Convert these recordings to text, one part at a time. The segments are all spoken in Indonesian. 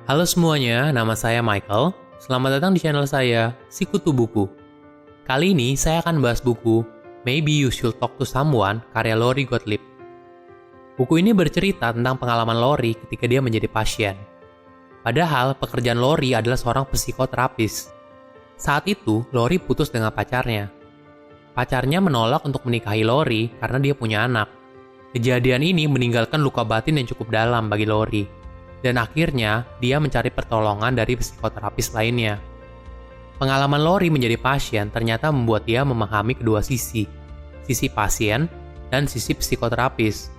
Halo semuanya, nama saya Michael. Selamat datang di channel saya, Sikutu Buku. Kali ini saya akan bahas buku Maybe You Should Talk to Someone karya Lori Gottlieb. Buku ini bercerita tentang pengalaman Lori ketika dia menjadi pasien. Padahal pekerjaan Lori adalah seorang psikoterapis. Saat itu, Lori putus dengan pacarnya. Pacarnya menolak untuk menikahi Lori karena dia punya anak. Kejadian ini meninggalkan luka batin yang cukup dalam bagi Lori. Dan akhirnya, dia mencari pertolongan dari psikoterapis lainnya. Pengalaman Lori menjadi pasien ternyata membuat dia memahami kedua sisi pasien dan sisi psikoterapis.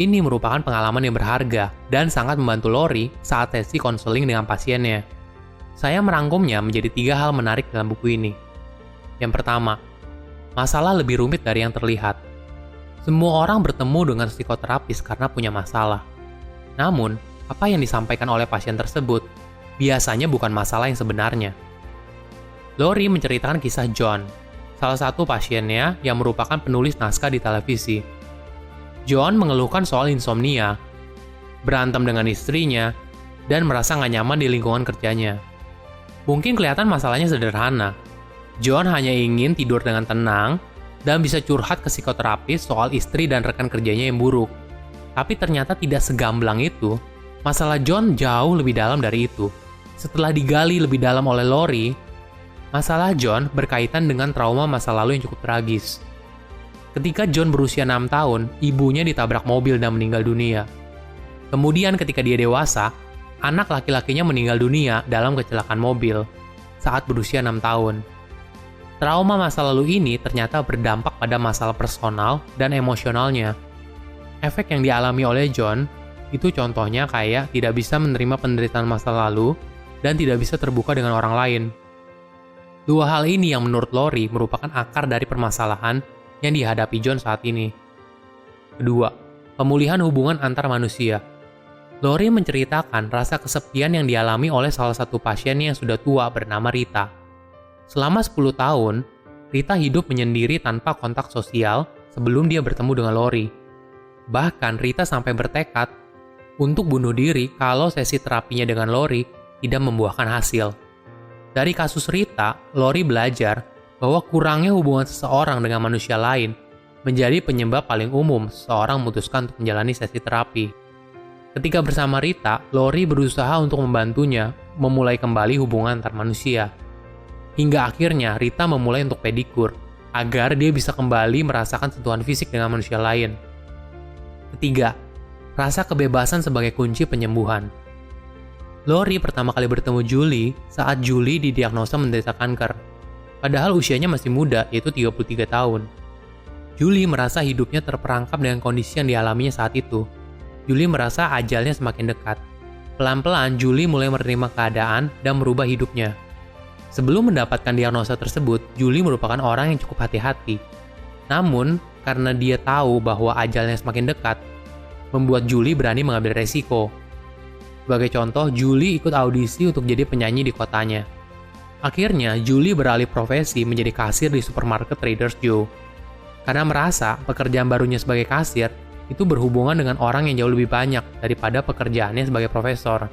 Ini merupakan pengalaman yang berharga dan sangat membantu Lori saat sesi konseling dengan pasiennya. Saya merangkumnya menjadi 3 hal menarik dalam buku ini. Yang pertama, masalah lebih rumit dari yang terlihat. Semua orang bertemu dengan psikoterapis karena punya masalah. Namun, apa yang disampaikan oleh pasien tersebut biasanya bukan masalah yang sebenarnya. Lori menceritakan kisah John, salah satu pasiennya yang merupakan penulis naskah di televisi. John mengeluhkan soal insomnia, berantem dengan istrinya, dan merasa nggak nyaman di lingkungan kerjanya. Mungkin kelihatan masalahnya sederhana. John hanya ingin tidur dengan tenang dan bisa curhat ke psikoterapis soal istri dan rekan kerjanya yang buruk. Tapi ternyata tidak segamblang itu. Masalah John jauh lebih dalam dari itu. Setelah digali lebih dalam oleh Lori, masalah John berkaitan dengan trauma masa lalu yang cukup tragis. Ketika John berusia 6 tahun, ibunya ditabrak mobil dan meninggal dunia. Kemudian ketika dia dewasa, anak laki-lakinya meninggal dunia dalam kecelakaan mobil saat berusia 6 tahun. Trauma masa lalu ini ternyata berdampak pada masalah personal dan emosionalnya. Efek yang dialami oleh John itu contohnya kayak tidak bisa menerima penderitaan masa lalu dan tidak bisa terbuka dengan orang lain. 2 hal ini yang menurut Lori merupakan akar dari permasalahan yang dihadapi John saat ini. Kedua, pemulihan hubungan antar manusia. Lori menceritakan rasa kesepian yang dialami oleh salah satu pasiennya yang sudah tua bernama Rita. Selama 10 tahun, Rita hidup menyendiri tanpa kontak sosial sebelum dia bertemu dengan Lori. Bahkan Rita sampai bertekad untuk bunuh diri kalau sesi terapinya dengan Lori tidak membuahkan hasil. Dari kasus Rita, Lori belajar bahwa kurangnya hubungan seseorang dengan manusia lain menjadi penyebab paling umum seseorang memutuskan untuk menjalani sesi terapi. Ketika bersama Rita, Lori berusaha untuk membantunya memulai kembali hubungan antar manusia. Hingga akhirnya Rita memulai untuk pedikur, agar dia bisa kembali merasakan sentuhan fisik dengan manusia lain. Ketiga, rasa kebebasan sebagai kunci penyembuhan. Lori pertama kali bertemu Julie saat Julie didiagnosa menderita kanker. Padahal usianya masih muda, yaitu 33 tahun. Julie merasa hidupnya terperangkap dengan kondisi yang dialaminya saat itu. Julie merasa ajalnya semakin dekat. Pelan-pelan Julie mulai menerima keadaan dan merubah hidupnya. Sebelum mendapatkan diagnosa tersebut, Julie merupakan orang yang cukup hati-hati. Namun, karena dia tahu bahwa ajalnya semakin dekat, membuat Julie berani mengambil resiko. Sebagai contoh, Julie ikut audisi untuk jadi penyanyi di kotanya. Akhirnya, Julie beralih profesi menjadi kasir di supermarket Trader Joe. Karena merasa pekerjaan barunya sebagai kasir itu berhubungan dengan orang yang jauh lebih banyak daripada pekerjaannya sebagai profesor.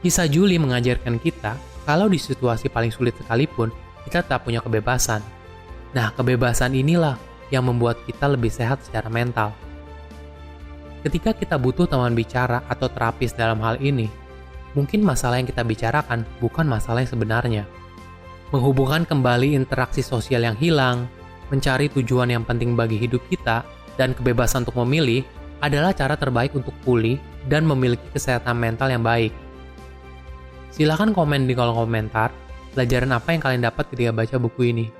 Kisah Julie mengajarkan kita kalau di situasi paling sulit sekalipun, kita tetap punya kebebasan. Nah, kebebasan inilah yang membuat kita lebih sehat secara mental. Ketika kita butuh teman bicara atau terapis dalam hal ini, mungkin masalah yang kita bicarakan bukan masalah yang sebenarnya. Menghubungkan kembali interaksi sosial yang hilang, mencari tujuan yang penting bagi hidup kita, dan kebebasan untuk memilih adalah cara terbaik untuk pulih dan memiliki kesehatan mental yang baik. Silahkan komen di kolom komentar pelajaran apa yang kalian dapat ketika baca buku ini.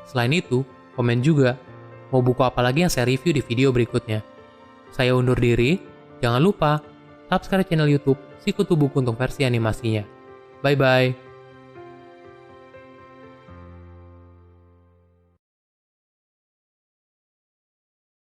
Selain itu, komen juga mau buku apa lagi yang saya review di video berikutnya. Saya undur diri, jangan lupa subscribe channel YouTube Sikutu Buku untuk versi animasinya. Bye-bye.